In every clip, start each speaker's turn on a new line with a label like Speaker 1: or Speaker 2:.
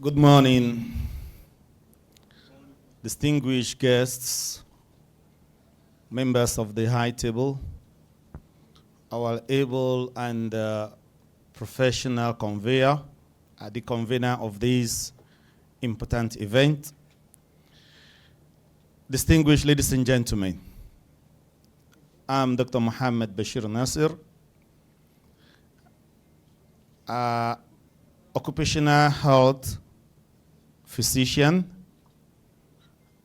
Speaker 1: Good morning, distinguished guests, members of the high table, our able and professional conveyor, the convener of this important event, distinguished ladies and gentlemen. I'm Dr. Mohammed Basheer Nasir, occupational health physician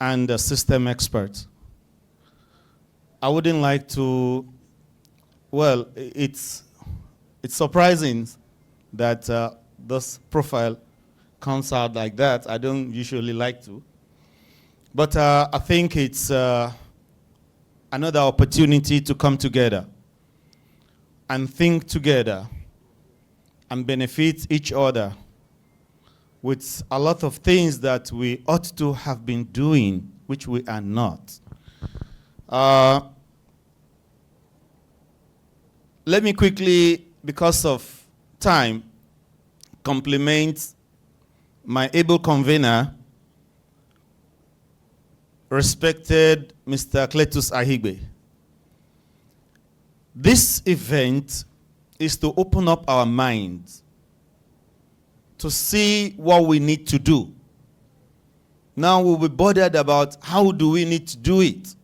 Speaker 1: and a system expert. I wouldn't like to, well, it's surprising that this profile comes out like that. I don't usually like to. But I think it's another opportunity to come together and think together and benefit each other with a lot of things that we ought to have been doing, which we are not. Let me quickly, because of time, compliment my able convener, respected Mr. Cletus Ahigbe. This event is to open up our minds to see what we need to do. Now we'll be bothered about how do we need to do it.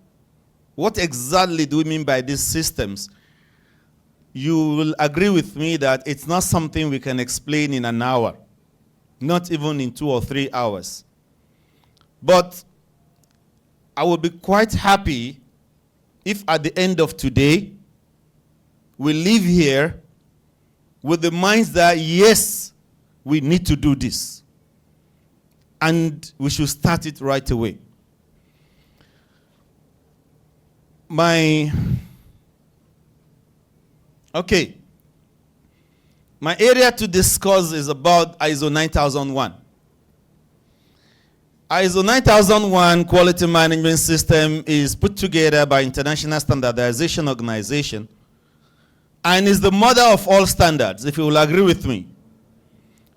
Speaker 1: What exactly do we mean by these systems? You will agree with me that it's not something we can explain in an hour, not even in 2 or 3 hours. But I would be quite happy if at the end of today, we leave here with the minds that, yes, we need to do this. And we should start it right away. My area to discuss is about ISO 9001. ISO 9001 quality management system is put together by International Standardization Organization and is the mother of all standards, if you will agree with me.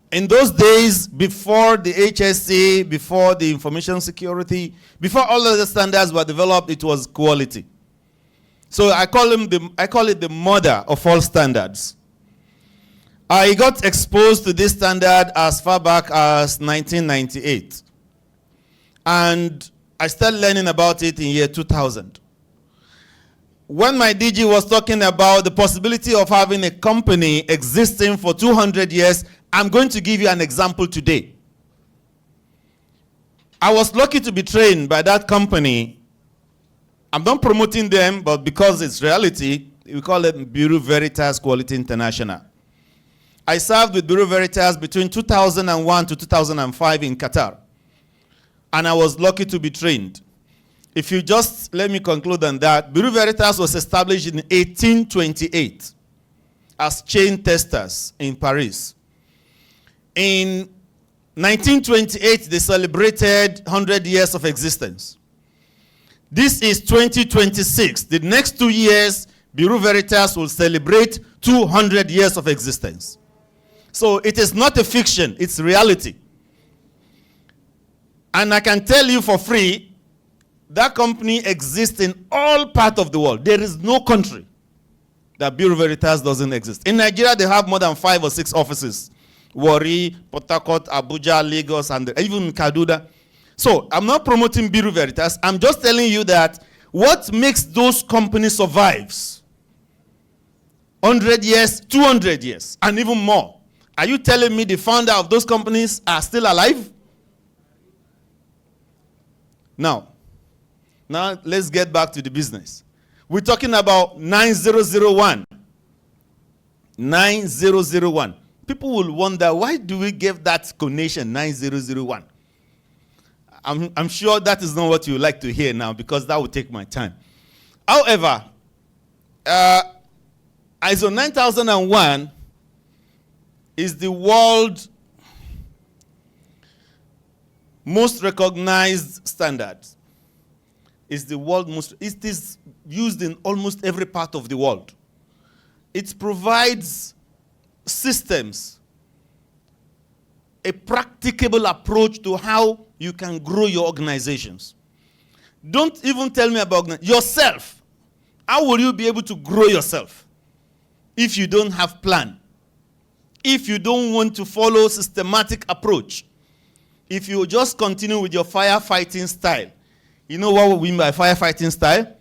Speaker 1: In those days, before the HSC, before the information security, before all of the standards were developed, it was quality. So I call it the mother of all standards. I got exposed to this standard as far back as 1998. And I started learning about it in year 2000. When my DG was talking about the possibility of having a company existing for 200 years, I'm going to give you an example today. I was lucky to be trained by that company. I'm not promoting them, but because it's reality, we call it Bureau Veritas Quality International. I served with Bureau Veritas between 2001 to 2005 in Qatar. And I was lucky to be trained. If you just let me conclude on that, Bureau Veritas was established in 1828 as chain testers in Paris. In 1928, they celebrated 100 years of existence. This is 2026. The next 2 years, Bureau Veritas will celebrate 200 years of existence. So it is not a fiction, it's reality. And I can tell you for free, that company exists in all parts of the world. There is no country that Bureau Veritas doesn't exist. In Nigeria, they have more than 5 or 6 offices. Warri, Port Harcourt, Abuja, Lagos, and even Kaduna. So I'm not promoting Bureau Veritas. I'm just telling you that what makes those companies survive 100 years, 200 years, and even more. Are you telling me the founder of those companies are still alive? Now let's get back to the business. We're talking about 9001. 9001. People will wonder, why do we give that connotation 9001? I'm sure that is not what you like to hear now, because that will take my time. However, ISO 9001 is the world's most recognized standard. It's the world most, it is used in almost every part of the world. It provides systems a practicable approach to how you can grow your organizations. Don't even tell me about yourself. How will you be able to grow yourself if you don't have plan? If you don't want to follow systematic approach? If you just continue with your firefighting style? You know what we mean by firefighting style?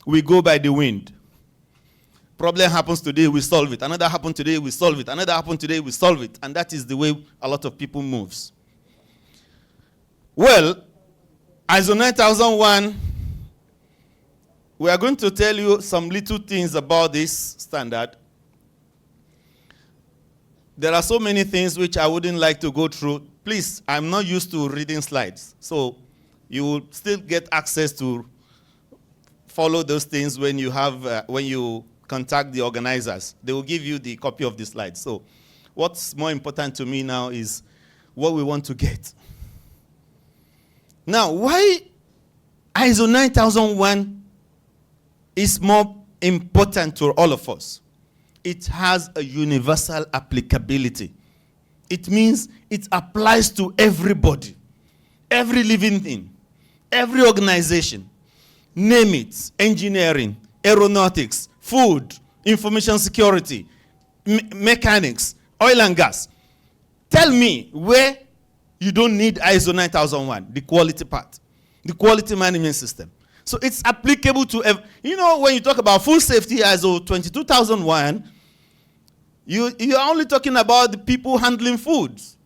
Speaker 1: We go by the wind. Problem happens today, we solve it. Another happened today, we solve it. Another happened today, we solve it. And that is the way a lot of people moves. Well, ISO 9001, we are going to tell you some little things about this standard. There are so many things which I wouldn't like to go through. Please, I'm not used to reading slides. So you will still get access to follow those things when you have, when you contact the organizers. They will give you the copy of the slides. So what's more important to me now is what we want to get. Now, why ISO 9001 is more important to all of us? It has a universal applicability. It means it applies to everybody, every living thing, every organization. Name it: engineering, aeronautics, food, information security, mechanics, oil and gas. Tell me where you don't need ISO 9001, the quality part, the quality management system. So it's applicable to, you know, when you talk about food safety ISO 22001, you're only talking about the people handling foods.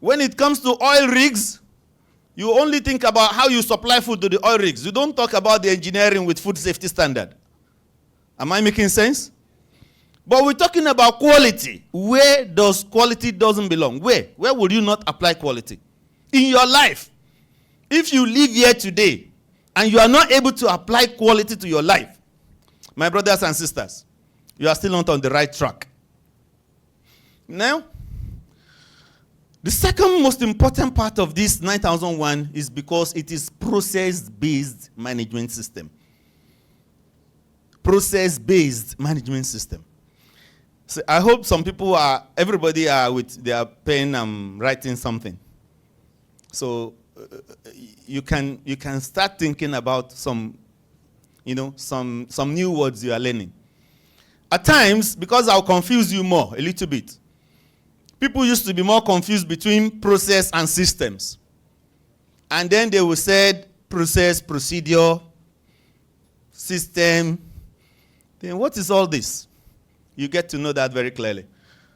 Speaker 1: When it comes to oil rigs, you only think about how you supply food to the oil rigs. You don't talk about the engineering with food safety standard. Am I making sense? But we're talking about quality. Where does quality doesn't belong? Where? Where would you not apply quality? In your life. If you live here today and you are not able to apply quality to your life, my brothers and sisters, you are still not on the right track. Now, the second most important part of this 9001 is because it is process-based management system. Process-based management system. So I hope some people everybody are with their pen writing something. So you can start thinking about some new words you are learning. At times, because I'll confuse you more a little bit, people used to be more confused between process and systems. And then they will say process, procedure, system. Then what is all this? You get to know that very clearly.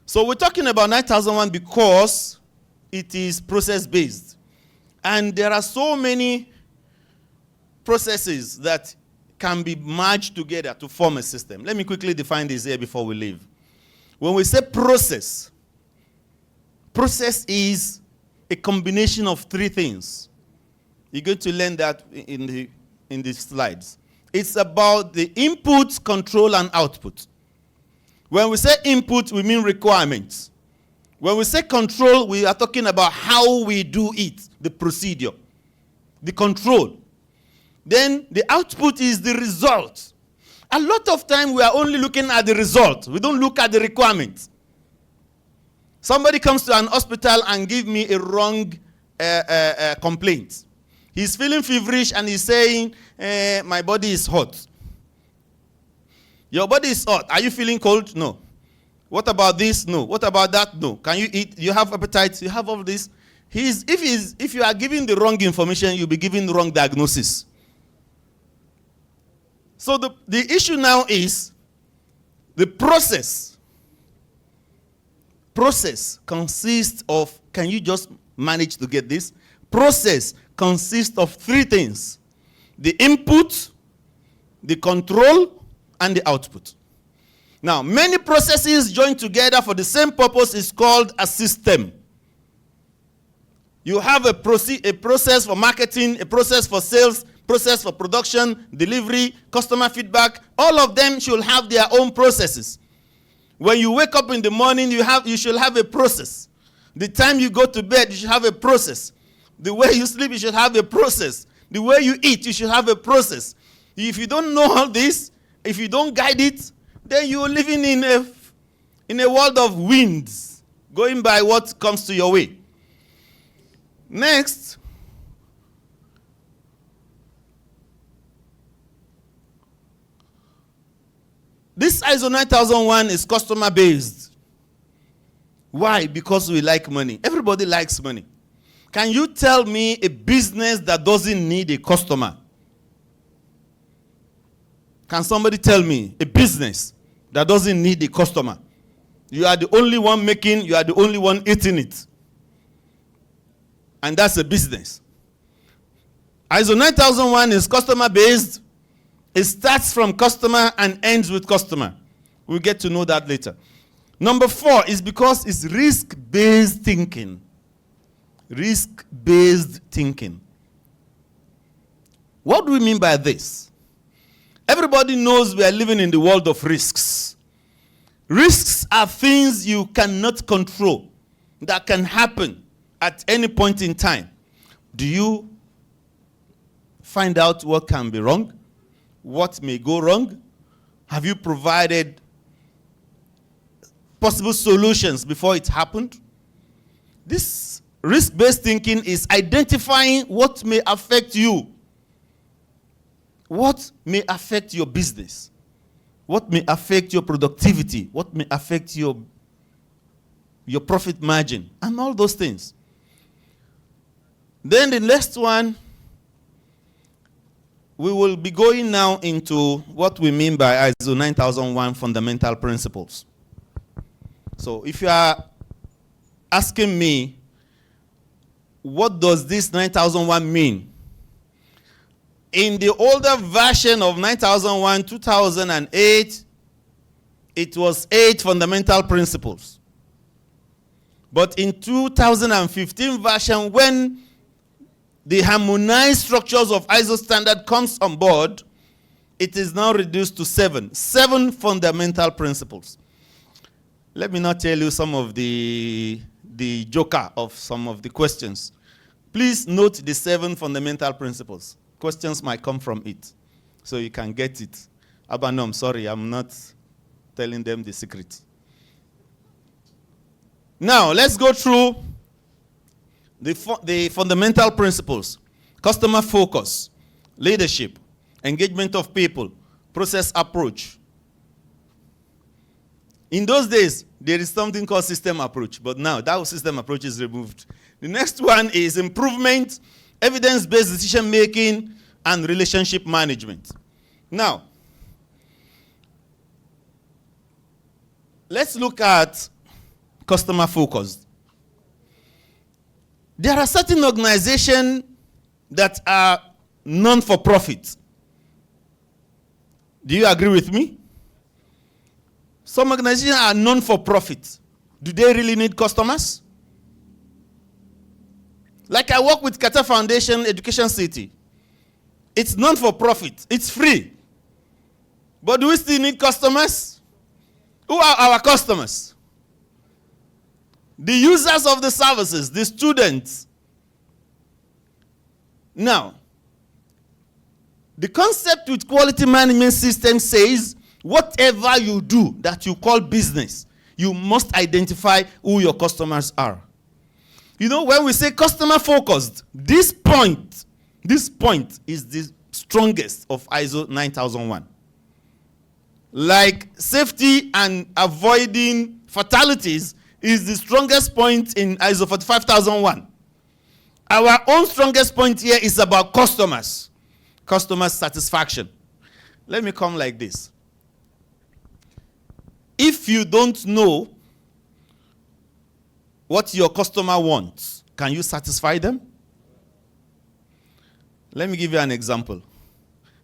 Speaker 1: So we're talking about 9001 because it is process-based. And there are so many processes that can be merged together to form a system. Let me quickly define this here before we leave. When we say process, process is a combination of three things. You're going to learn that in the slides. It's about the input, control, and output. When we say input, we mean requirements. When we say control, we are talking about how we do it, the procedure, the control. Then the output is the result. A lot of time we are only looking at the result. We don't look at the requirements. Somebody comes to an hospital and give me a wrong complaint. He's feeling feverish and he's saying, my body is hot. Your body is hot. Are you feeling cold? No. What about this? No. What about that? No. Can you eat? You have appetite? You have all this? If you are giving the wrong information, you'll be giving the wrong diagnosis. So the issue now is the process. Process consists of, can you just manage to get this? Process consists of three things: the input, the control, and the output. Now, many processes joined together for the same purpose is called a system. You have a process for marketing, a process for sales, process for production, delivery, customer feedback. All of them should have their own processes. When you wake up in the morning, you should have a process. The time you go to bed, you should have a process. The way you sleep, you should have a process. The way you eat, you should have a process. If you don't know all this, if you don't guide it, then you're living in a world of winds. going by what comes to your way. Next, this ISO 9001 is customer based. Why? Because we like money. Everybody likes money. Can you tell me a business that doesn't need a customer? Can somebody tell me a business that doesn't need a customer? You are the only one making, you are the only one eating it. And that's a business. ISO 9001 is customer based. It starts from customer and ends with customer. We'll get to know that later. Number 4 is because it's risk-based thinking. Risk-based thinking. What do we mean by this? Everybody knows we are living in the world of risks. Risks are things you cannot control that can happen at any point in time. Do you find out what can be wrong? What may go wrong? Have you provided possible solutions before it happened? This risk-based thinking is identifying what may affect you. What may affect your business? What may affect your productivity? What may affect your profit margin? And all those things. Then the next one, we will be going now into what we mean by ISO 9001 fundamental principles. So if you are asking me, what does this 9001 mean? In the older version of 9001, 2008, it was 8 fundamental principles. But in 2015 version, when the harmonized structures of ISO standard comes on board, it is now reduced to 7. 7 fundamental principles. Let me not tell you some of the joker of some of the questions. Please note the 7 fundamental principles. Questions might come from it, so you can get it. No, I'm sorry, I'm not telling them the secret. Now, let's go through the fundamental principles. Customer focus, leadership, engagement of people, process approach. In those days, there is something called system approach, but now that system approach is removed. The next one is improvement, evidence-based decision-making, and relationship management. Now, let's look at customer focus. There are certain organizations that are non-for-profit. Do you agree with me? Some organizations are non-for-profit. Do they really need customers? Like I work with Qatar Foundation Education City. It's non-for-profit. It's free. But do we still need customers? Who are our customers? The users of the services, the students. Now, the concept with quality management system says, whatever you do that you call business, you must identify who your customers are. You know, when we say customer focused, this point is the strongest of ISO 9001. Like safety and avoiding fatalities is the strongest point in ISO 45001. Our own strongest point here is about customers. Customer satisfaction. Let me come like this. If you don't know what your customer wants, can you satisfy them? Let me give you an example.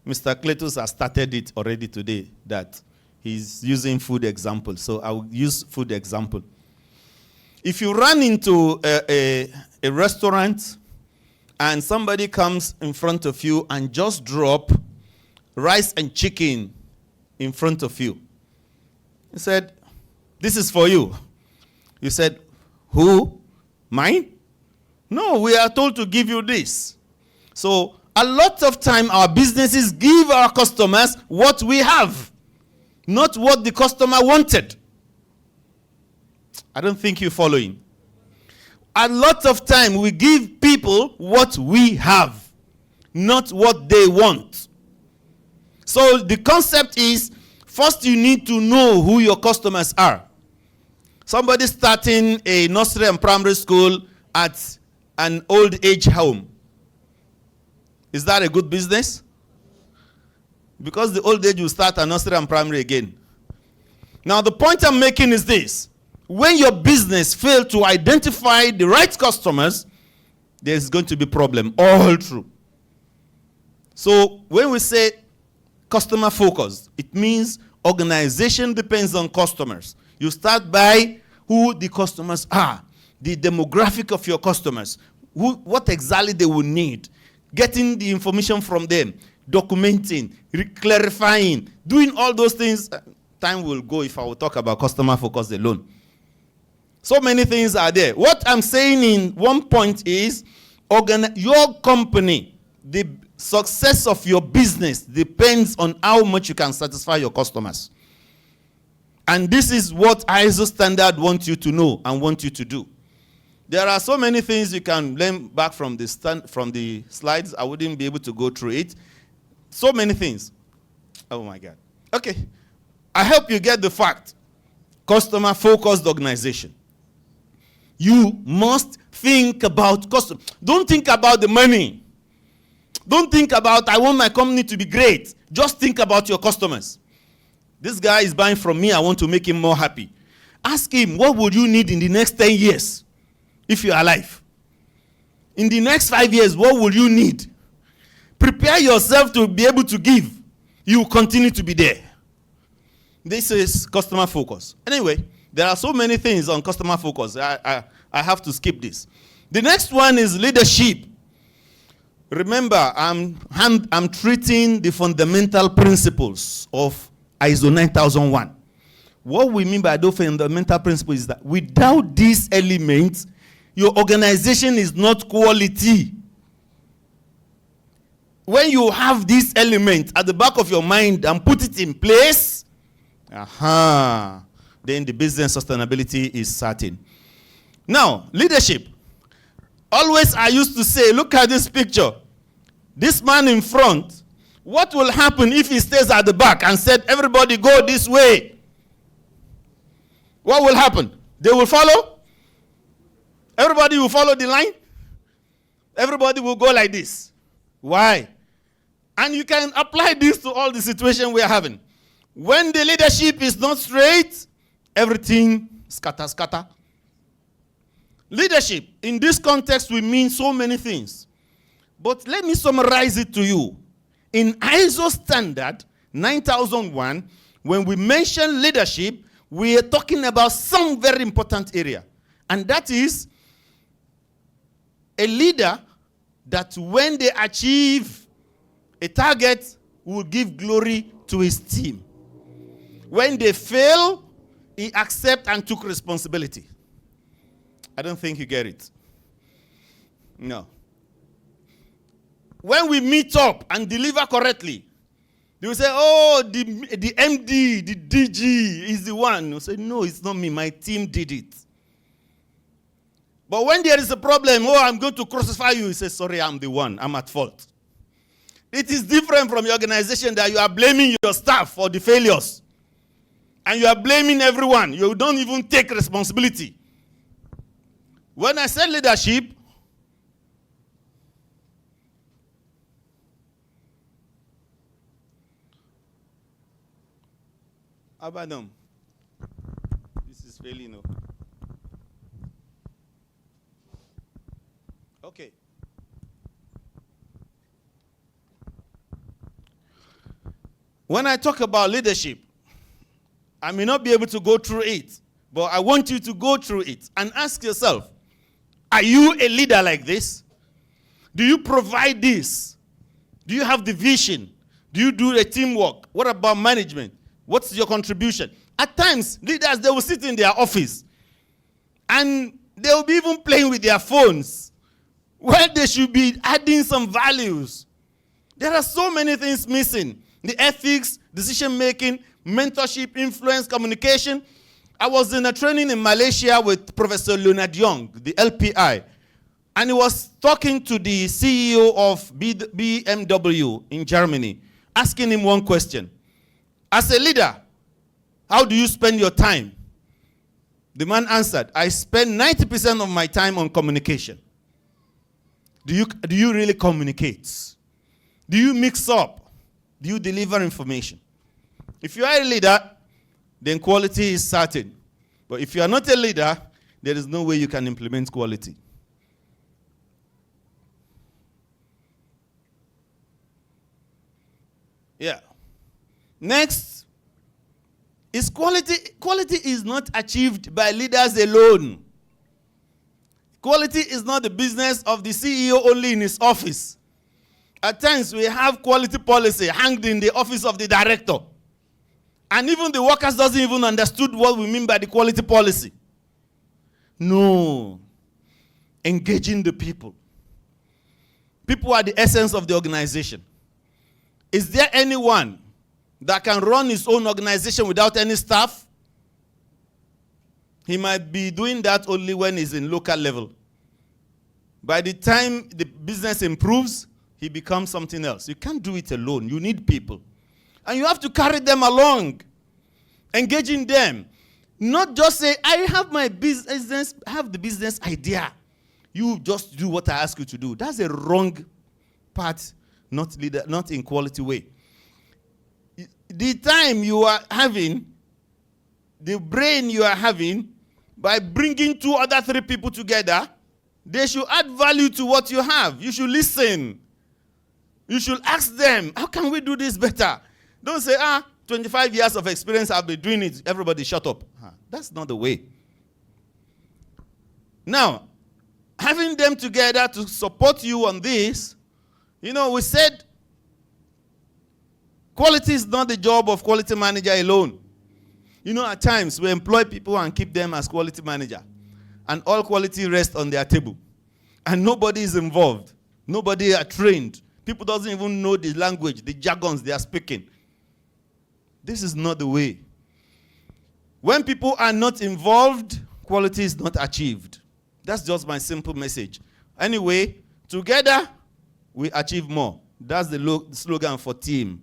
Speaker 1: Mr. Cletus has started it already today that he's using food example. So I'll use food example. If you run into a restaurant and somebody comes in front of you and just drop rice and chicken in front of you. He said, this is for you. You said, who? Mine? No, we are told to give you this. So a lot of time our businesses give our customers what we have, not what the customer wanted. I don't think you're following. A lot of time we give people what we have, not what they want. So the concept is, first you need to know who your customers are. Somebody starting a nursery and primary school at an old age home. Is that a good business? Because the old age will start a nursery and primary again. Now the point I'm making is this. When your business fails to identify the right customers, there's going to be problem all through. So when we say customer focused, it means organization depends on customers. You start by who the customers are, the demographic of your customers, what exactly they will need, getting the information from them, documenting, clarifying, doing all those things. Time will go if I will talk about customer focus alone. So many things are there. What I'm saying in one point is, your company, the success of your business depends on how much you can satisfy your customers. And this is what ISO standard wants you to know and want you to do. There are so many things you can learn back from the slides. I wouldn't be able to go through it. So many things. Oh my God. Okay. I hope you get the fact. Customer-focused organization. You must think about customer. Don't think about the money. Don't think about, I want my company to be great. Just think about your customers. This guy is buying from me. I want to make him more happy. Ask him, what would you need in the next 10 years if you're alive? In the next 5 years, what will you need? Prepare yourself to be able to give. You will continue to be there. This is customer focus. Anyway, there are so many things on customer focus. I have to skip this. The next one is leadership. Remember, I'm treating the fundamental principles of ISO 9001. What we mean by those fundamental principles is that without these elements, your organization is not quality. When you have these elements at the back of your mind and put it in place, then the business sustainability is certain. Now, leadership. Always I used to say, look at this picture. This man in front, what will happen if he stays at the back and said, everybody go this way? What will happen? They will follow? Everybody will follow the line? Everybody will go like this. Why? And you can apply this to all the situation we are having. When the leadership is not straight, everything scatter. Leadership, in this context, will mean so many things. But let me summarize it to you. In ISO standard 9001, when we mention leadership, we are talking about some very important area. And that is a leader that when they achieve a target will give glory to his team. When they fail, he accepts and took responsibility. I don't think you get it. No. When we meet up and deliver correctly, they will say, oh, the MD, the DG is the one. You say, no, it's not me. My team did it. But when there is a problem, oh, I'm going to crucify you. He says, sorry, I'm the one. I'm at fault. It is different from your organization that you are blaming your staff for the failures. And you are blaming everyone. You don't even take responsibility. When I say leadership, Abadam, this is failing. Okay. When I talk about leadership, I may not be able to go through it, but I want you to go through it and ask yourself, are you a leader like this? Do you provide this? Do you have the vision? Do you do the teamwork? What about management? What's your contribution? At times, leaders, they will sit in their office and they will be even playing with their phones where they should be adding some values. There are so many things missing. The ethics, decision-making, mentorship, influence, communication. I was in a training in Malaysia with Professor Leonard Young, the LPI, and he was talking to the CEO of BMW in Germany, asking him one question. As a leader, how do you spend your time? The man answered, I spend 90% of my time on communication. Do you really communicate? Do you mix up? Do you deliver information? If you are a leader, then quality is certain. But if you are not a leader, there is no way you can implement quality. Yeah. Next is quality. Quality is not achieved by leaders alone. Quality is not the business of the CEO only in his office. At times, we have quality policy hanged in the office of the director. And even the workers doesn't even understood what we mean by the quality policy. No. Engaging the people. People are the essence of the organization. Is there anyone that can run his own organization without any staff? He might be doing that only when he's in local level. By the time the business improves, he becomes something else. You can't do it alone. You need people. And you have to carry them along, engaging them. Not just say, I have my business, have the business idea. You just do what I ask you to do. That's a wrong path, not in quality way. The time you are having, the brain you are having, by bringing 2 or 3 people together, they should add value to what you have. You should listen. You should ask them, how can we do this better? Don't say, 25 years of experience, I've been doing it. Everybody shut up. That's not the way. Now, having them together to support you on this, we said quality is not the job of quality manager alone. At times we employ people and keep them as quality manager. And all quality rests on their table. And nobody is involved. Nobody are trained. People doesn't even know the language, the jargons they are speaking. This is not the way. When people are not involved, quality is not achieved. That's just my simple message. Anyway, together, we achieve more. That's the slogan for team.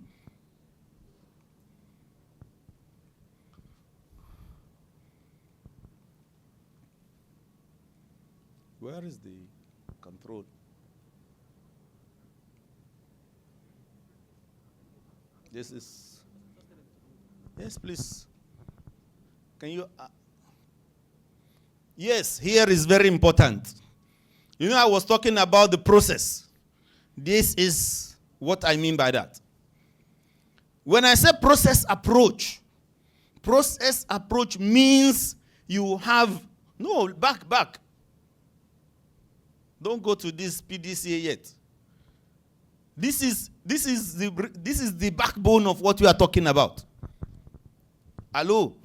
Speaker 1: Where is the control? This is... Yes, please. Can you... Yes, here is very important. I was talking about the process. This is what I mean by that. When I say process approach means you have... No, back. Don't go to this PDCA yet. This is the backbone of what we are talking about. Hello?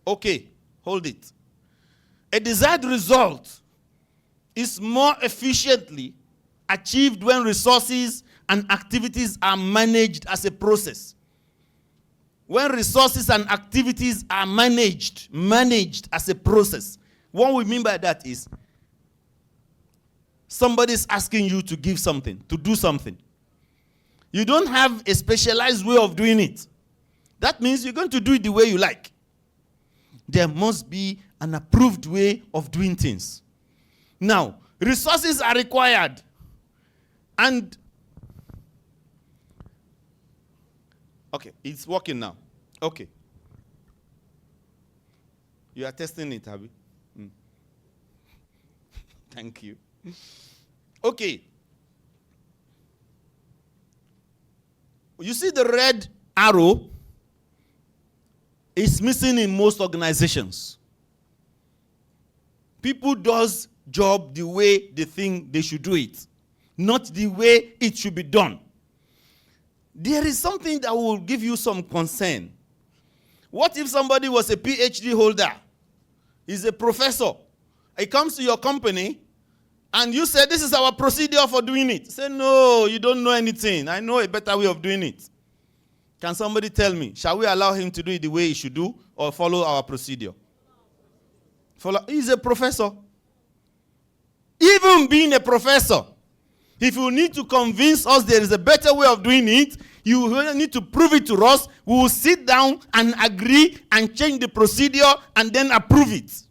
Speaker 1: Okay, hold it. A desired result is more efficiently achieved when resources and activities are managed as a process. When resources and activities are managed as a process. What we mean by that is somebody is asking you to give something, to do something. You don't have a specialized way of doing it. That means you're going to do it the way you like. There must be an approved way of doing things. Now, resources are required. And, okay, it's working now. Okay. You are testing it, have you? Thank you. Okay. You see the red arrow is missing in most organizations. People does job the way they think they should do it, not the way it should be done. There is something that will give you some concern. What if somebody was a PhD holder? He's a professor. He comes to your company and you say, this is our procedure for doing it. Say, no, you don't know anything. I know a better way of doing it. Can somebody tell me, shall we allow him to do it the way he should do or follow our procedure? He's a professor. Even being a professor, if you need to convince us there is a better way of doing it, you need to prove it to us. We will sit down and agree and change the procedure and then approve it.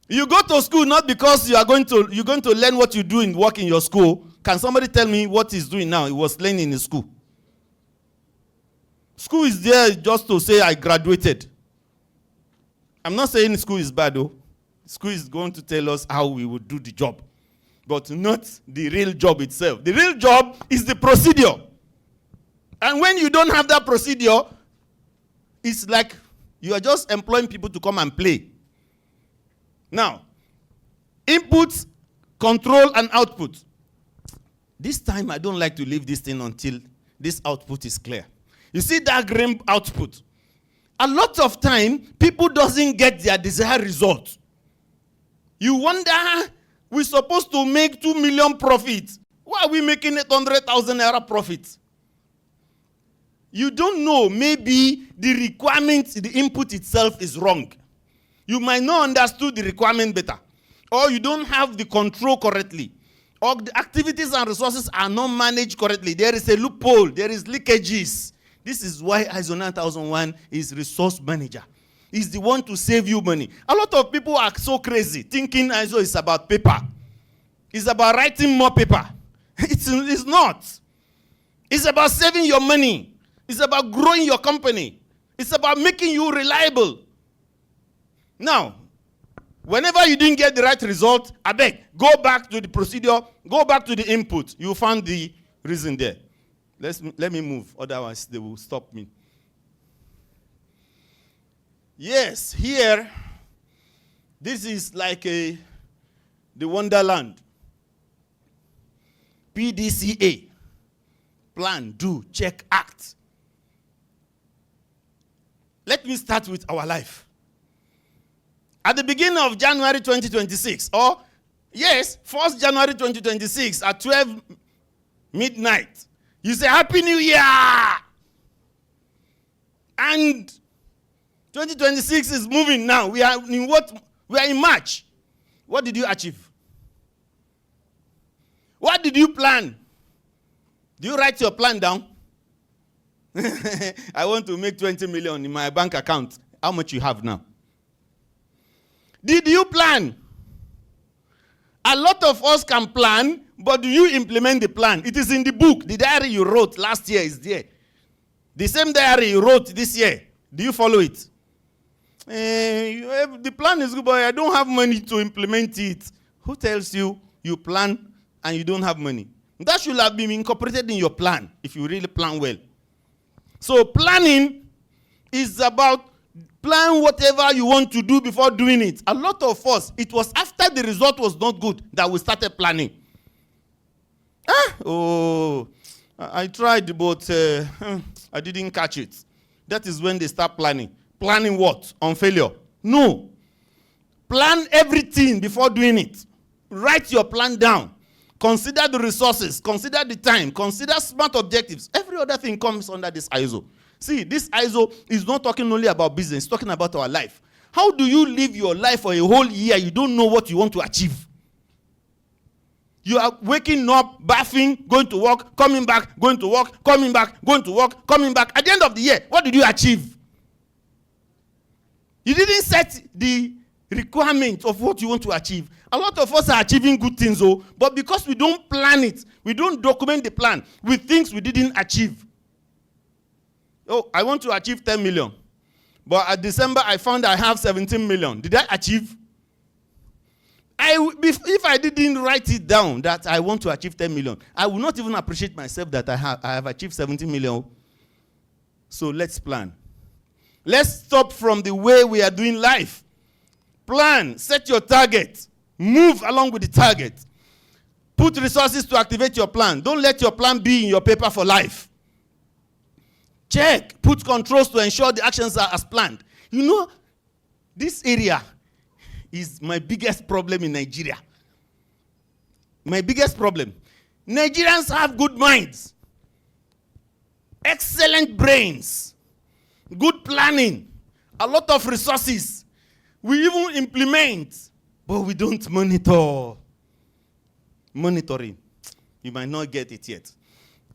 Speaker 1: You go to school not because you're going to learn what you do in work in your school. Can somebody tell me what he's doing now? He was learning in school. School is there just to say I graduated. I'm not saying school is bad though. School is going to tell us how we will do the job, but not the real job itself. The real job is the procedure. And when you don't have that procedure, it's like you are just employing people to come and play. Now, input, control, and output. This time, I don't like to leave this thing until this output is clear. You see that green output? A lot of time, people doesn't get their desired result. You wonder, we're supposed to make 2 million profit. Why are we making 800,000 naira profit? You don't know, maybe the requirement, the input itself is wrong. You might not understand the requirement better. Or you don't have the control correctly. Or the activities and resources are not managed correctly. There is a loophole. There is leakages. This is why ISO 9001 is resource manager. He's the one to save you money. A lot of people are so crazy thinking ISO is about paper. It's about writing more paper. It's not. It's about saving your money. It's about growing your company. It's about making you reliable. Now, whenever you didn't get the right result, I beg, go back to the procedure, go back to the input. You found the reason there. Let me move, otherwise they will stop me. Yes, here, this is like the Wonderland. PDCA. Plan, do, check, act. Let me start with our life. At the beginning of January 2026, or yes, 1st January 2026 at 12 midnight, you say, Happy New Year! And 2026 is moving now. We are in what? We are in March. What did you achieve? What did you plan? Do you write your plan down? I want to make 20 million in my bank account. How much you have now? Did you plan? A lot of us can plan, but do you implement the plan? It is in the book. The diary you wrote last year is there. The same diary you wrote this year. Do you follow it? The plan is good, but I don't have money to implement it. Who tells you you plan and you don't have money? That should have been incorporated in your plan if you really plan well. So planning is about plan whatever you want to do before doing it. A lot of us, it was after the result was not good that we started planning. I tried, but I didn't catch it. That is when they start planning. Planning what? On failure? No. Plan everything before doing it. Write your plan down. Consider the resources. Consider the time. Consider smart objectives. Every other thing comes under this ISO. See, this ISO is not talking only about business. It's talking about our life. How do you live your life for a whole year? You don't know what you want to achieve. You are waking up, bathing, going to work, coming back, going to work, coming back, going to work, coming back. At the end of the year, what did you achieve? You didn't set the requirement of what you want to achieve. A lot of us are achieving good things, but because we don't plan it, we don't document the plan with things we didn't achieve. Oh, I want to achieve 10 million. But at December, I found I have 17 million. Did I achieve? If I didn't write it down that I want to achieve 10 million, I will not even appreciate myself that I have achieved 17 million. So let's plan. Let's stop from the way we are doing life. Plan. Set your target. Move along with the target. Put resources to activate your plan. Don't let your plan be in your paper for life. Check. Put controls to ensure the actions are as planned. You know, this area is my biggest problem in Nigeria. My biggest problem. Nigerians have good minds. excellent brains, good planning, a lot of resources. We even implement, but we don't monitor. Monitoring. You might not get it yet.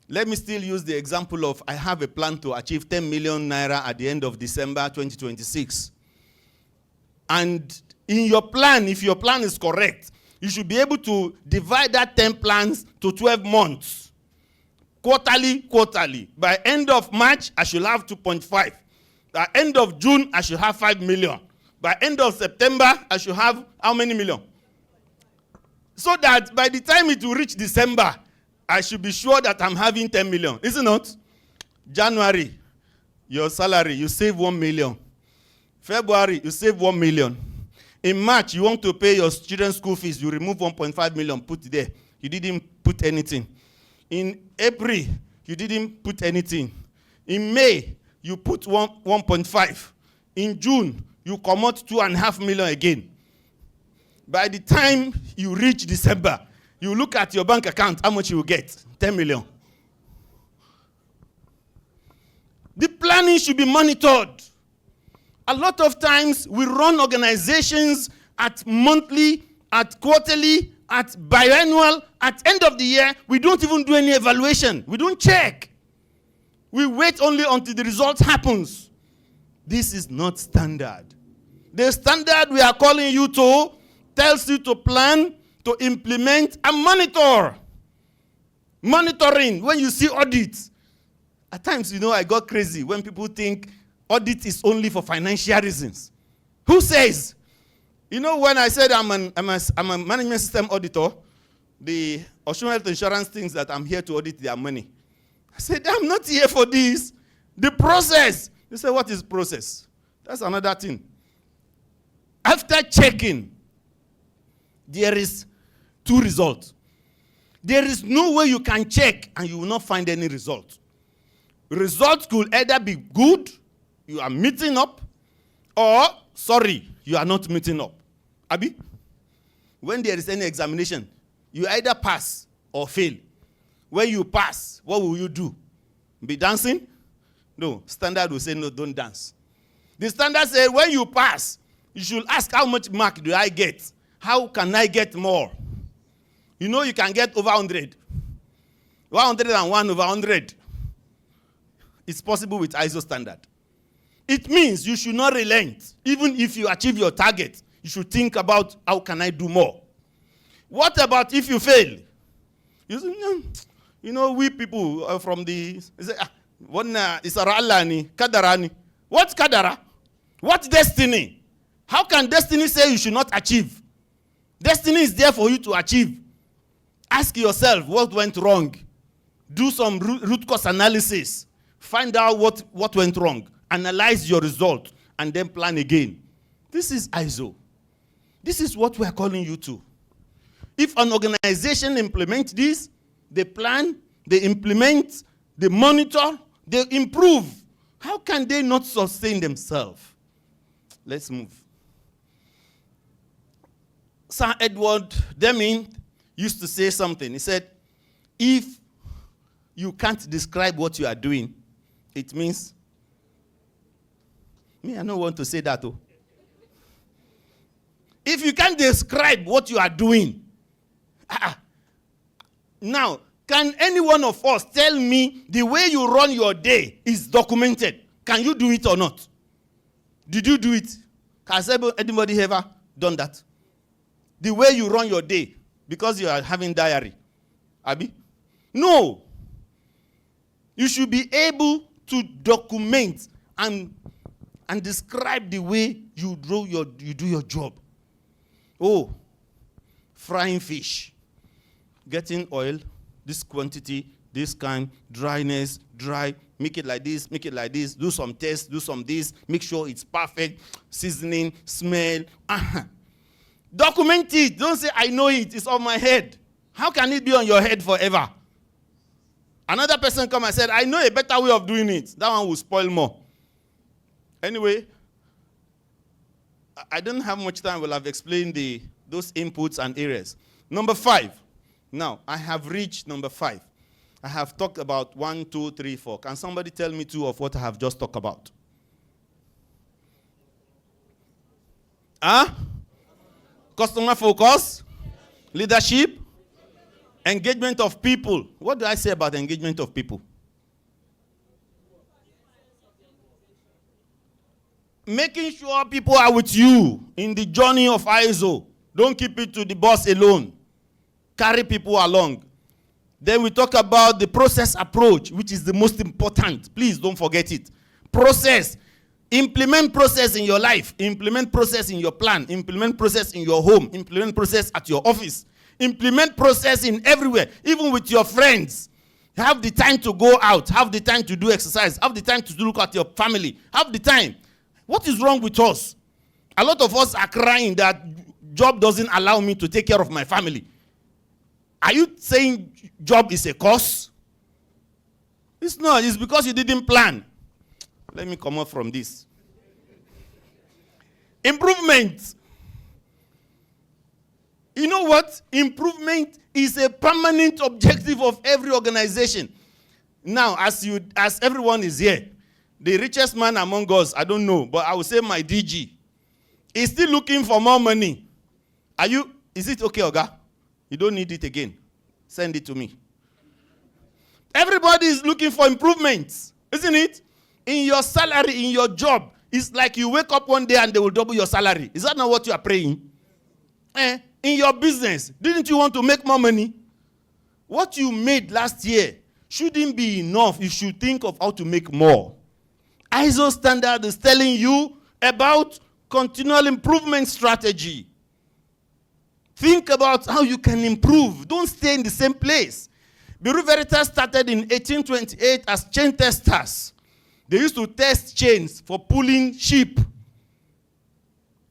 Speaker 1: Let me still use the example of I have a plan to achieve 10 million naira at the end of December 2026. And in your plan, if your plan is correct, you should be able to divide that 10 plans to 12 months. Quarterly. By end of March, I should have 2.5. By end of June, I should have 5 million. By end of September, I should have how many million? So that by the time it will reach December, I should be sure that I'm having 10 million. Is it not? January, your salary, you save 1 million. February, you save 1 million. In March, you want to pay your children's school fees, you remove 1.5 million, put there. You didn't put anything. In April, you didn't put anything. In May, you put 1.5. In June, you come out 2.5 million again. By the time you reach December, you look at your bank account, how much you will get? 10 million. The planning should be monitored. A lot of times, we run organizations at monthly, at quarterly, at biannual, at end of the year. We don't even do any evaluation. We don't check. We wait only until the result happens. This is not standard. The standard we are calling you to tells you to plan, to implement, and monitor. Monitoring, when you see audits. At times, I got crazy when people think audit is only for financial reasons. Who says? When I said I'm a management system auditor, the Osun Health Insurance thinks that I'm here to audit their money. I said, I'm not here for this. The process. They say, what is process? That's another thing. After checking, there is 2 results. There is no way you can check and you will not find any result. Results could either be good, you are meeting up, or sorry, you are not meeting up. Abi? When there is any examination, you either pass or fail. When you pass, what will you do? Be dancing? No. Standard will say, no, don't dance. The standard says, when you pass, you should ask, how much mark do I get? How can I get more? You can get over 100. 101 over 100. It's possible with ISO standard. It means you should not relent. Even if you achieve your target, you should think about, how can I do more? What about if you fail? We people from the... Kadarani. What kadara? What destiny? How can destiny say you should not achieve? Destiny is there for you to achieve. Ask yourself what went wrong. Do some root cause analysis. Find out what went wrong. Analyze your result. And then plan again. This is ISO. This is what we are calling you to. If an organization implements this, they plan, they implement, they monitor, they improve. How can they not sustain themselves? Let's move. Sir Edward Deming used to say something. He said, if you can't describe what you are doing, it means... I don't want to say that, though. If you can't describe what you are doing, now, can any one of us tell me the way you run your day is documented? Can you do it or not? Did you do it? Has anybody ever done that? The way you run your day, because you are having diary. Abi? No. You should be able to document and describe the way you do your job. Oh, frying fish, getting oil, this quantity, this kind, dryness, dry, make it like this, do some tests, do some this, make sure it's perfect, seasoning, smell. Document it. Don't say, I know it, it's on my head. How can it be on your head forever? Another person come and said, I know a better way of doing it. That one will spoil more. Anyway, I don't have much time. Well, I've explained those inputs and areas. Number 5. Now, I have reached number 5. I have talked about 1, 2, 3, 4. Can somebody tell me 2 of what I have just talked about? Customer focus, leadership, engagement of people. What do I say about engagement of people? Making sure people are with you in the journey of ISO. Don't keep it to the boss alone. Carry people along. Then we talk about the process approach, which is the most important. Please don't forget it. Process. Implement process in your life. Implement process in your plan. Implement process in your home. Implement process at your office. Implement process in everywhere, even with your friends. Have the time to go out. Have the time to do exercise. Have the time to look at your family. Have the time. What is wrong with us? A lot of us are crying that job doesn't allow me to take care of my family. Are you saying job is a curse? It's not. It's because you didn't plan. Let me come up from this. Improvement. You know what? Improvement is a permanent objective of every organization. Now, as everyone is here, the richest man among us, I don't know, but I will say my DG, is still looking for more money. Is it okay, Oga? You don't need it again. Send it to me. Everybody is looking for improvements, isn't it? In your salary, in your job, it's like you wake up one day and they will double your salary. Is that not what you are praying? In your business, didn't you want to make more money? What you made last year shouldn't be enough. You should think of how to make more. ISO standard is telling you about continual improvement strategy. Think about how you can improve. Don't stay in the same place. Bureau Veritas started in 1828 as chain testers. They used to test chains for pulling sheep.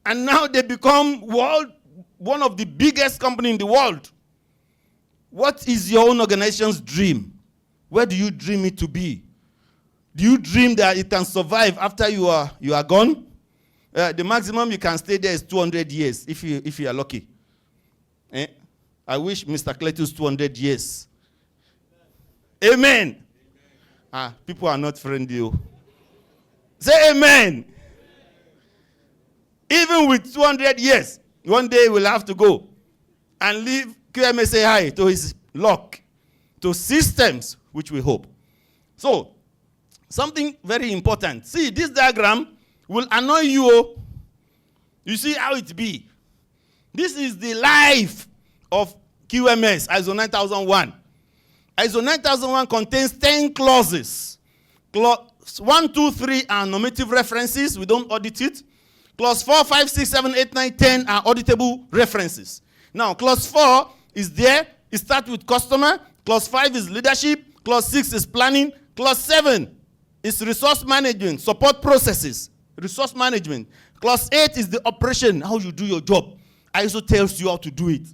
Speaker 1: And now they become one of the biggest companies in the world. What is your own organization's dream? Where do you dream it to be? Do you dream that it can survive after you are gone? The maximum you can stay there is 200 years if you are lucky. I wish Mr. Cletus 200 years. Amen. People are not friendly. Say amen. Even with 200 years, one day we'll have to go and leave QMA say hi to his luck, to systems, which we hope. So, something very important. See, this diagram will annoy you. You see how it be. This is the life of QMS, ISO 9001. ISO 9001 contains 10 clauses. Clause 1, 2, 3 are normative references. We don't audit it. Clause 4, 5, 6, 7, 8, 9, 10 are auditable references. Now, clause 4 is there. It starts with customer. Clause 5 is leadership. Clause 6 is planning. Clause 7 is resource management, support processes, resource management. Clause 8 is the operation, how you do your job. ISO tells you how to do it.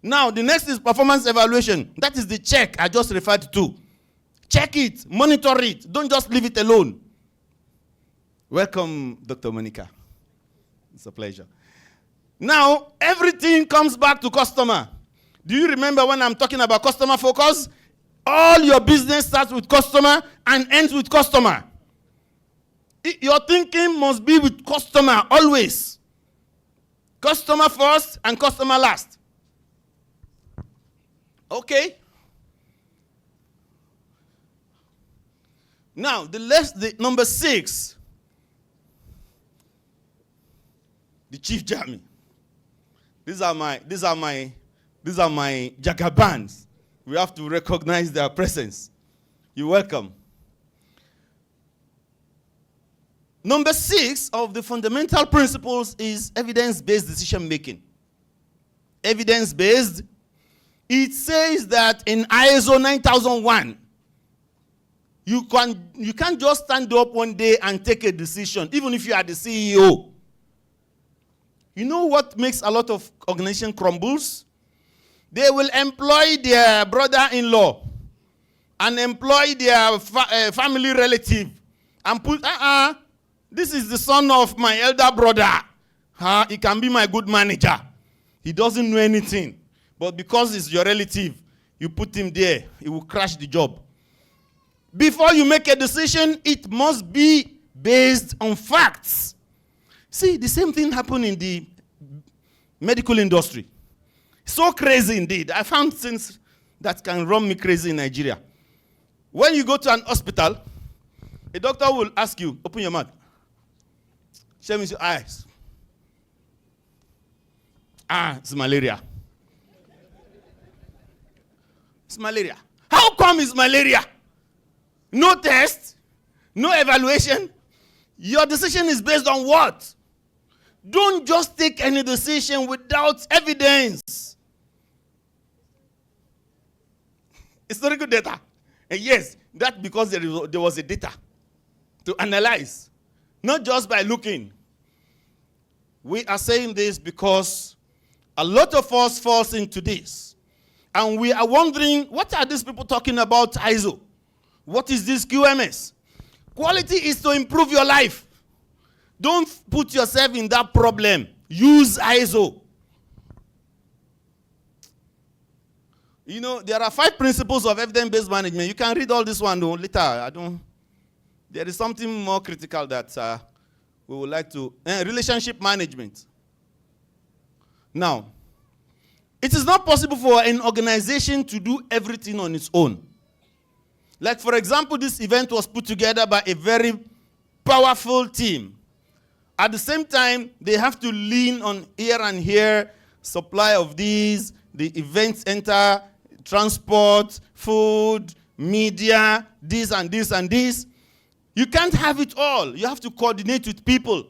Speaker 1: Now, the next is performance evaluation. That is the check I just referred to. Check it, monitor it. Don't just leave it alone. Welcome, Dr. Monica. It's a pleasure. Now, everything comes back to customer. Do you remember when I'm talking about customer focus? All your business starts with customer and ends with customer. Your thinking must be with customer always. Customer first and customer last. Okay? Now, the number 6. The chief jammy. These are my jagabans. We have to recognize their presence. You're welcome. Number 6 of the fundamental principles is evidence-based decision making. Evidence-based. It says that in ISO 9001, you can't just stand up one day and take a decision, even if you are the CEO. You know what makes a lot of organizations crumbles? They will employ their brother-in-law and employ their family relative and put, this is the son of my elder brother. He can be my good manager. He doesn't know anything. But because it's your relative, you put him there, he will crash the job. Before you make a decision, it must be based on facts. See, the same thing happened in the medical industry. So crazy indeed. I found things that can run me crazy in Nigeria. When you go to an hospital, a doctor will ask you, open your mouth. Show me your eyes. It's malaria. It's malaria. How come it's malaria? No test, no evaluation. Your decision is based on what? Don't just take any decision without evidence. Historical data. And yes, that's because there was a data to analyze, not just by looking. We are saying this because a lot of us falls into this. And we are wondering, what are these people talking about ISO? What is this QMS? Quality is to improve your life. Don't put yourself in that problem. Use ISO. You know, there are 5 principles of evidence-based management. You can read all this one though, later. There is something more critical that we would like to. Relationship management. Now, it is not possible for an organization to do everything on its own. Like, for example, this event was put together by a very powerful team. At the same time, they have to lean on here and here, supply of these, the event center, transport, food, media, this and this and this. You can't have it all. You have to coordinate with people.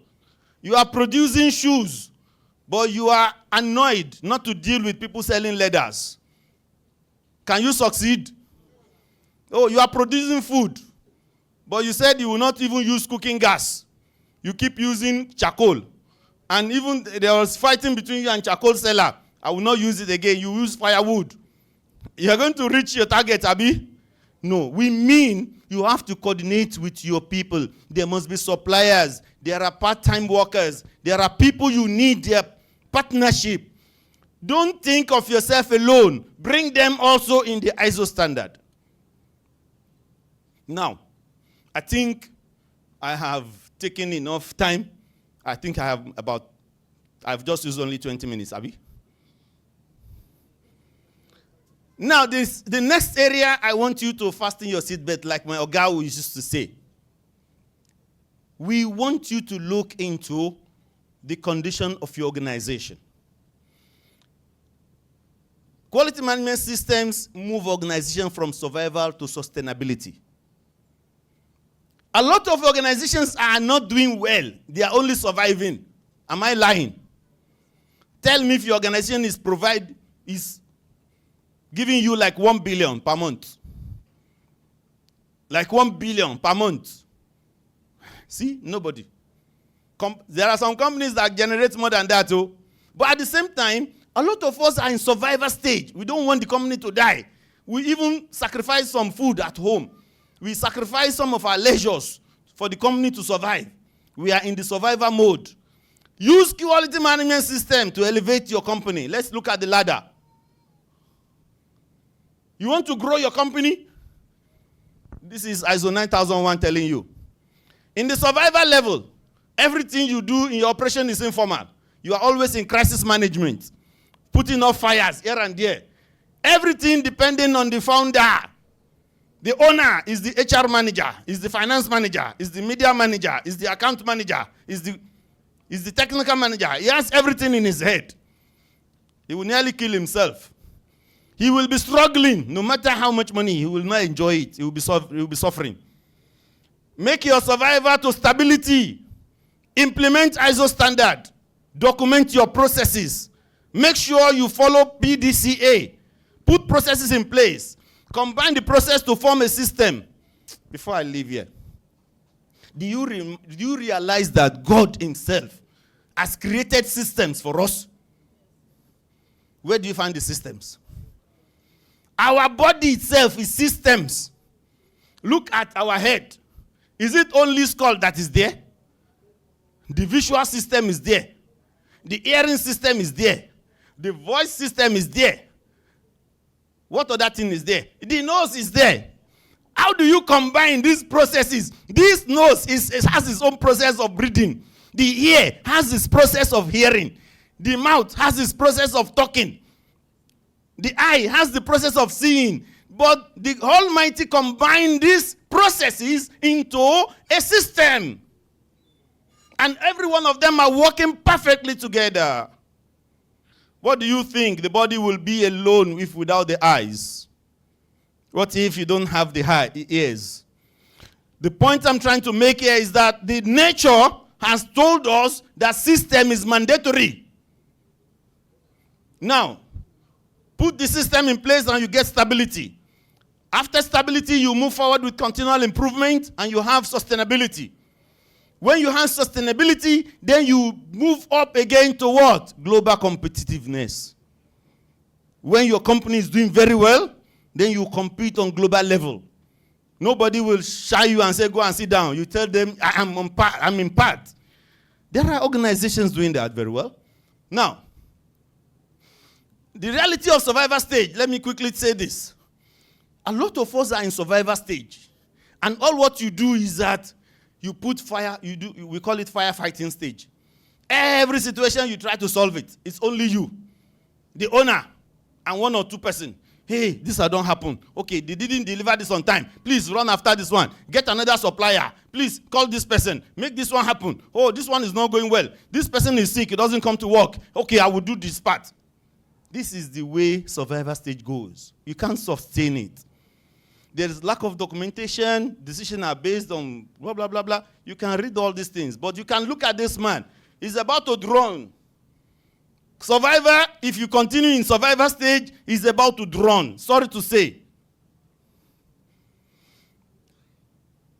Speaker 1: You are producing shoes, but you are annoyed not to deal with people selling leathers. Can you succeed? Oh, you are producing food, but you said you will not even use cooking gas. You keep using charcoal. And even there was fighting between you and charcoal seller. I will not use it again. You use firewood. You are going to reach your target, Abi? No, we mean you have to coordinate with your people. There must be suppliers. There are part-time workers. There are people you need their partnership. Don't think of yourself alone. Bring them also in the ISO standard. Now, I think I have taken enough time. I think I've just used only 20 minutes, Abi. Now, the next area I want you to fasten your seatbelt, like my Ogawu used to say. We want you to look into the condition of your organization. Quality management systems move organization from survival to sustainability. A lot of organizations are not doing well. They are only surviving. Am I lying? Tell me if your organization is giving you like 1 billion per month. Like 1 billion per month. See, nobody. There are some companies that generate more than that too. But at the same time, a lot of us are in survival stage. We don't want the company to die. We even sacrifice some food at home. We sacrifice some of our leisures for the company to survive. We are in the survival mode. Use quality management system to elevate your company. Let's look at the ladder. You want to grow your company? This is ISO 9001 telling you. In the survival level, everything you do in your operation is informal. You are always in crisis management, putting off fires here and there. Everything depending on the founder. The owner is the HR manager, is the finance manager, is the media manager, is the account manager, is the technical manager. He has everything in his head. He will nearly kill himself. He will be struggling. No matter how much money, he will not enjoy it. He will be suffering. Make your survival to stability. Implement ISO standard. Document your processes. Make sure you follow PDCA. Put processes in place. Combine the process to form a system. Before I leave here, do you realize that God himself has created systems for us? Where do you find the systems? Our body itself is systems. Look at our head. Is it only skull that is there? The visual system is there. The hearing system is there. The voice system is there. What other thing is there? The nose is there. How do you combine these processes? This nose has its own process of breathing. The ear has its process of hearing. The mouth has its process of talking. The eye has the process of seeing. But the Almighty combined these processes into a system. And every one of them are working perfectly together. What do you think? The body will be alone if without the eyes? What if you don't have the ears? The point I'm trying to make here is that the nature has told us that system is mandatory. Now, put the system in place and you get stability. After stability, you move forward with continual improvement and you have sustainability. When you have sustainability, then you move up again to what? Global competitiveness. When your company is doing very well, then you compete on global level. Nobody will shy you and say, go and sit down. You tell them, I'm in part. There are organizations doing that very well. Now, the reality of survivor stage, let me quickly say this. A lot of us are in survivor stage. And all what you do is that you put fire, we call it firefighting stage. Every situation you try to solve it. It's only you, the owner, and one or two person. Hey, this don't happen. Okay, they didn't deliver this on time. Please run after this one. Get another supplier. Please call this person. Make this one happen. Oh, this one is not going well. This person is sick. It doesn't come to work. Okay, I will do this part. This is the way survivor stage goes. You can't sustain it. There is lack of documentation. Decisions are based on blah, blah, blah, blah. You can read all these things. But you can look at this man. He's about to drown. Survivor, if you continue in survivor stage, is about to drown. Sorry to say.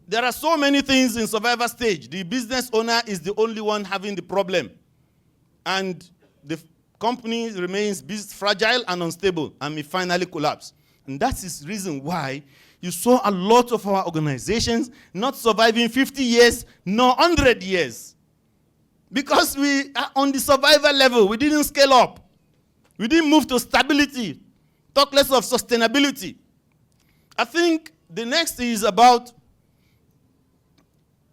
Speaker 1: There are so many things in survivor stage. The business owner is the only one having the problem. And the company remains fragile and unstable and may finally collapse. And that is the reason why you saw a lot of our organizations not surviving 50 years nor 100 years. Because we are on the survival level. We didn't scale up. We didn't move to stability. Talk less of sustainability. I think the next is about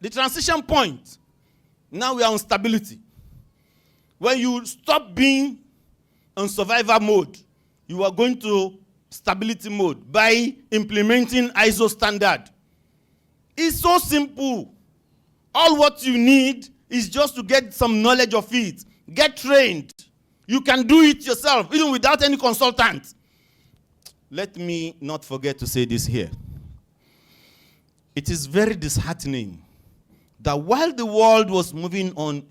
Speaker 1: the transition point. Now we are on stability. When you stop being on survival mode, you are going to stability mode by implementing ISO standard. It's so simple. All what you need is just to get some knowledge of it. Get trained. You can do it yourself, even without any consultant. Let me not forget to say this here. It is very disheartening that while the world was moving on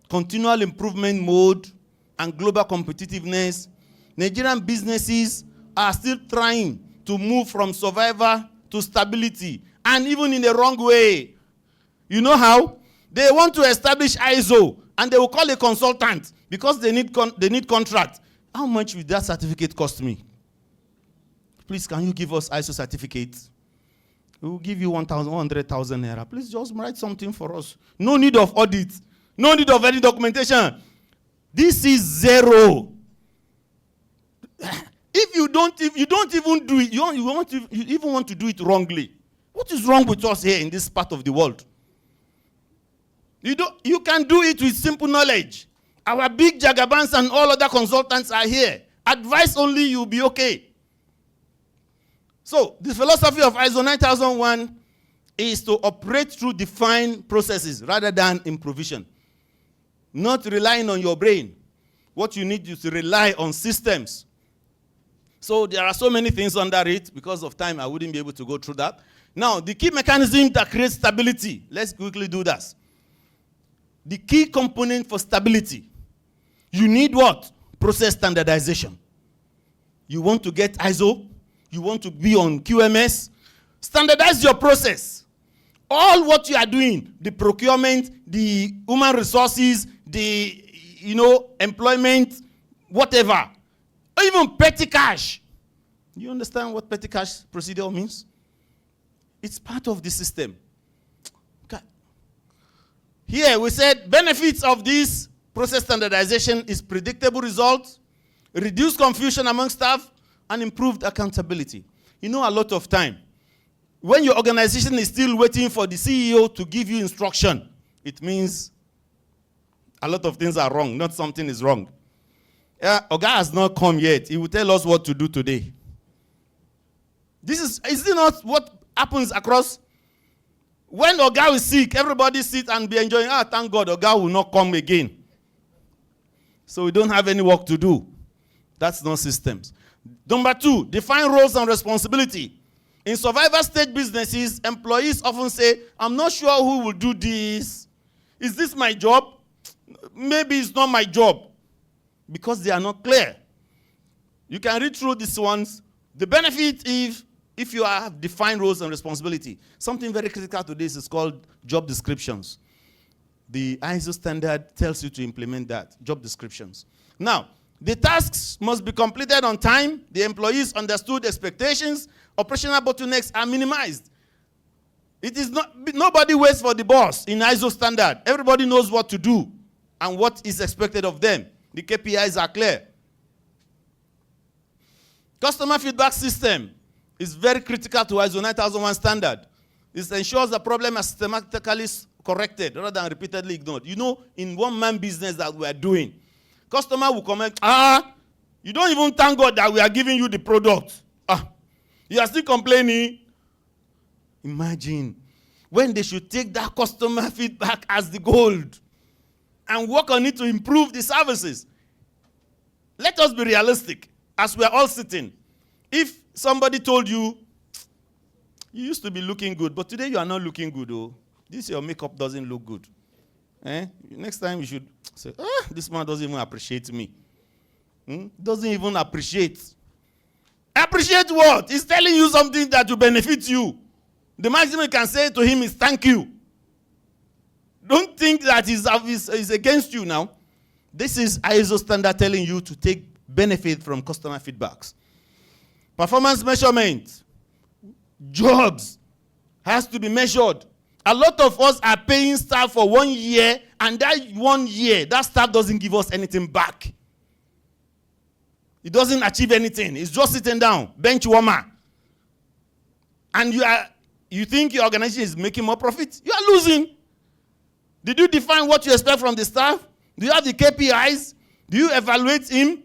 Speaker 1: continual improvement mode and global competitiveness, Nigerian businesses are still trying to move from survival to stability, and even in the wrong way. You know how? They want to establish ISO, and they will call a consultant because they need contract. How much will that certificate cost me? Please, can you give us ISO certificate? We will give you 100,000 naira. Please just write something for us. No need of audit. No need of any documentation. This is zero. If you don't even do it, you even want to do it wrongly. What is wrong with us here in this part of the world? You can do it with simple knowledge. Our big Jagabans and all other consultants are here. Advice only, you'll be okay. So, the philosophy of ISO 9001 is to operate through defined processes rather than improvisation. Not relying on your brain. What you need is to rely on systems. So, there are so many things under it. Because of time, I wouldn't be able to go through that. Now, the key mechanism that creates stability. Let's quickly do that. The key component for stability. You need what? Process standardization. You want to get ISO. You want to be on QMS. Standardize your process. All what you are doing, the procurement, the human resources, the employment, whatever. Even petty cash. You understand what petty cash procedure means? It's part of the system. Okay. Here we said benefits of this process standardization is predictable results, reduced confusion among staff, and improved accountability. A lot of time, when your organization is still waiting for the CEO to give you instruction, it means a lot of things are wrong, not something is wrong. Oga has not come yet. He will tell us what to do today. Is it not what happens across? When Oga is sick, everybody sit and be enjoying, thank God, Oga will not come again. So we don't have any work to do. That's not systems. Number 2, define roles and responsibility. In survival stage businesses, employees often say, I'm not sure who will do this. Is this my job? Maybe it's not my job. Because they are not clear. You can read through these ones. The benefit if you have defined roles and responsibility. Something very critical to this is called job descriptions. The ISO standard tells you to implement that, job descriptions. Now, the tasks must be completed on time. The employees understood expectations. Operational bottlenecks are minimized. It is not, nobody waits for the boss in ISO standard. Everybody knows what to do and what is expected of them. The KPIs are clear. Customer feedback system is very critical to ISO 9001 standard. It ensures the problem is systematically corrected rather than repeatedly ignored. You know, in one-man business that we are doing, customer will comment, you don't even thank God that we are giving you the product. You are still complaining. Imagine when they should take that customer feedback as the gold and work on it to improve the services. Let us be realistic as we are all sitting. If somebody told you, you used to be looking good, but today you are not looking good, this your makeup doesn't look good. Next time you should say, this man doesn't even appreciate me. Doesn't even appreciate. Appreciate what? He's telling you something that will benefit you. The maximum you can say to him is thank you. Don't think that he's against you now. This is ISO standard telling you to take benefit from customer feedbacks. Performance measurement. Jobs has to be measured. A lot of us are paying staff for 1 year, and that 1 year, that staff doesn't give us anything back. It doesn't achieve anything. It's just sitting down, bench warmer. And you think your organization is making more profit? You are losing. Did you define what you expect from the staff? Do you have the KPIs? Do you evaluate him?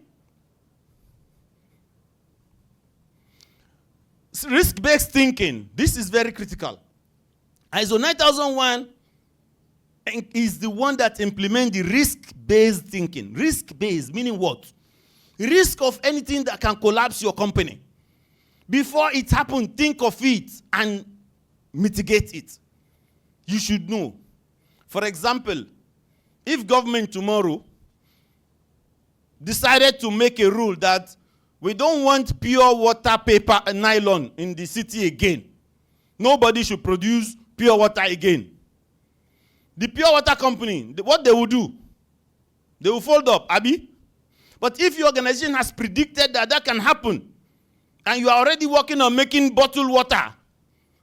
Speaker 1: Risk-based thinking. This is very critical. ISO 9001 is the one that implements the risk-based thinking. Risk-based, meaning what? Risk of anything that can collapse your company. Before it happens, think of it and mitigate it. You should know. For example, if government tomorrow decided to make a rule that we don't want pure water paper and nylon in the city again, nobody should produce pure water again. The pure water company, what they will do? They will fold up, Abi. But if your organization has predicted that that can happen, and you are already working on making bottled water,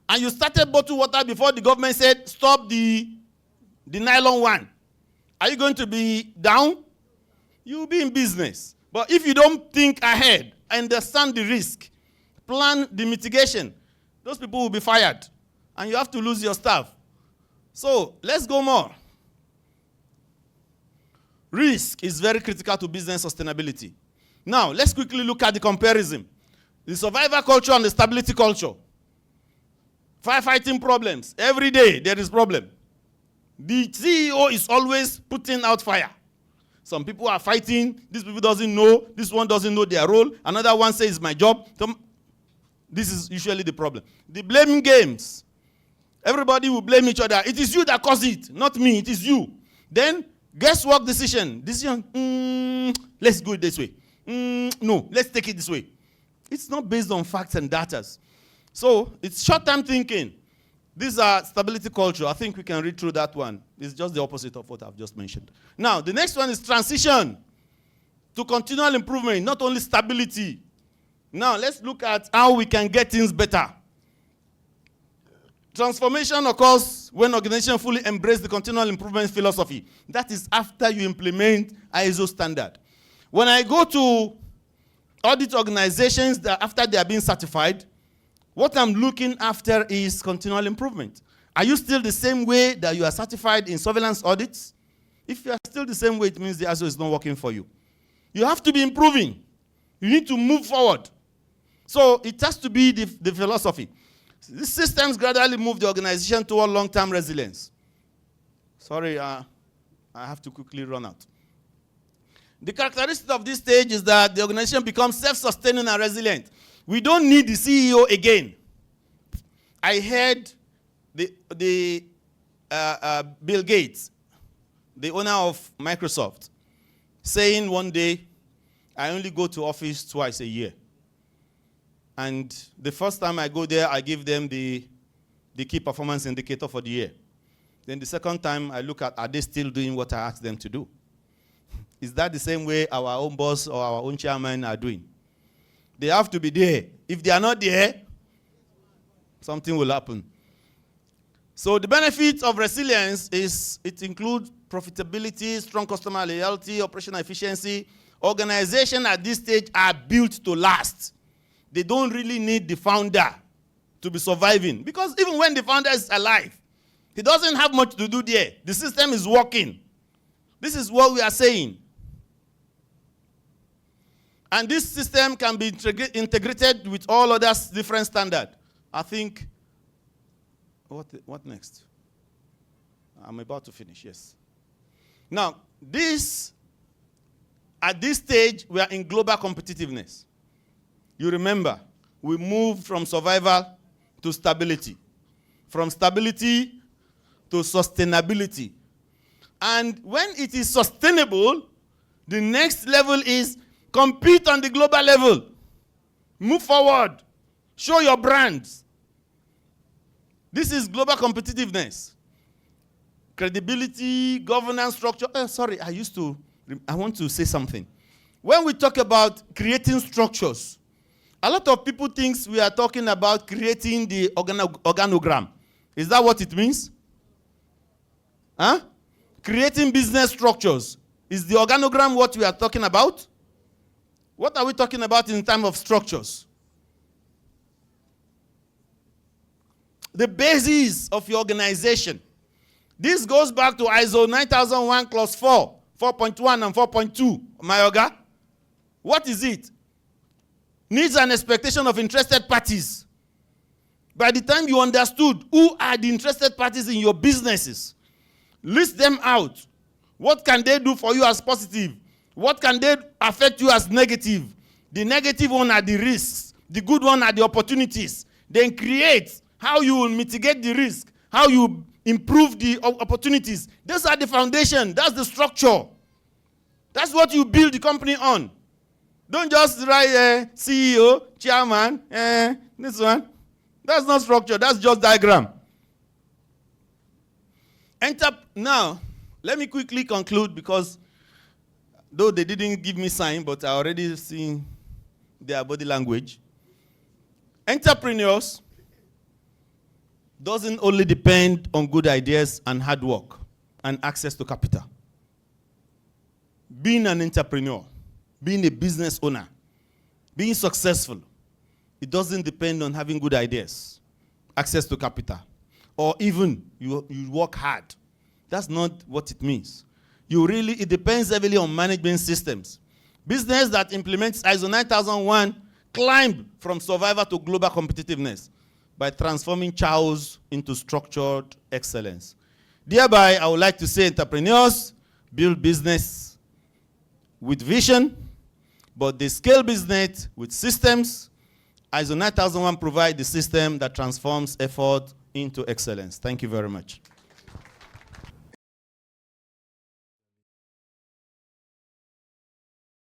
Speaker 1: and you started bottled water before the government said stop the nylon one, are you going to be down? You will be in business. But if you don't think ahead, understand the risk, plan the mitigation, those people will be fired, and you have to lose your staff. So let's go more. Risk is very critical to business sustainability. Now, let's quickly look at the comparison. The survivor culture and the stability culture. Firefighting problems. Every day there is problem. The CEO is always putting out fire. Some people are fighting. This people doesn't know. This one doesn't know their role. Another one says, it's my job. This is usually the problem. The blaming games. Everybody will blame each other. It is you that caused it, not me. It is you. Then, guesswork decision. Let's go this way. No, let's take it this way. It's not based on facts and data. So, it's short-term thinking. These are stability culture. I think we can read through that one. It's just the opposite of what I've just mentioned. Now, the next one is transition to continual improvement, not only stability. Now, let's look at how we can get things better. Transformation occurs when organizations fully embrace the continual improvement philosophy. That is after you implement ISO standard. When I go to audit organizations that after they are being certified, What I'm looking after is continual improvement. Are you still the same way that you are certified in surveillance audits? If you are still the same way, it means the ISO is not working for you. You have to be improving. You need to move forward. So it has to be the philosophy. These systems gradually move the organization toward long-term resilience. Sorry, I have to quickly run out. The characteristic of this stage is that the organization becomes self-sustaining and resilient. We don't need the CEO again. I heard Bill Gates, the owner of Microsoft, saying one day, I only go to office twice a year. And the first time I go there, I give them the key performance indicator for the year. Then the second time, I look at, are they still doing what I asked them to do? Is that the same way our own boss or our own chairman are doing? They have to be there. If they are not there, something will happen. So the benefits of resilience is it includes profitability, strong customer loyalty, operational efficiency. Organizations at this stage are built to last. They don't really need the founder to be surviving. Because even when the founder is alive, he doesn't have much to do there. The system is working. This is what we are saying. And this system can be integrated with all other different standards. I think, what next? I'm about to finish, yes. Now, at this stage, we are in global competitiveness. You remember, we moved from survival to stability. From stability to sustainability. And when it is sustainable, the next level is compete on the global level. Move forward. Show your brands. This is global competitiveness. Credibility, governance structure. I want to say something. When we talk about creating structures, a lot of people think we are talking about creating the organogram. Is that what it means? Huh? Creating business structures. Is the organogram what we are talking about? What are we talking about in terms of structures? The basis of your organization. This goes back to ISO 9001 clause 4, 4.1 and 4.2. Mayoga, what is it? Needs and expectation of interested parties. By the time you understood who are the interested parties in your businesses, list them out. What can they do for you as positive? What can they affect you as negative? The negative one are the risks. The good one are the opportunities. Then create how you will mitigate the risk, how you improve the opportunities. Those are the foundation. That's the structure. That's what you build the company on. Don't just write CEO, chairman, this one. That's not structure. That's just diagram. Now, let me quickly conclude because though they didn't give me sign, but I already seen their body language. Entrepreneurs doesn't only depend on good ideas and hard work and access to capital. Being an entrepreneur, being a business owner, being successful, it doesn't depend on having good ideas, access to capital, or even you work hard. That's not what it means. It depends heavily on management systems. Business that implements ISO 9001 climbed from survival to global competitiveness by transforming chaos into structured excellence. Thereby, I would like to say entrepreneurs build business with vision, but they scale business with systems. ISO 9001 provides the system that transforms effort into excellence. Thank you very much.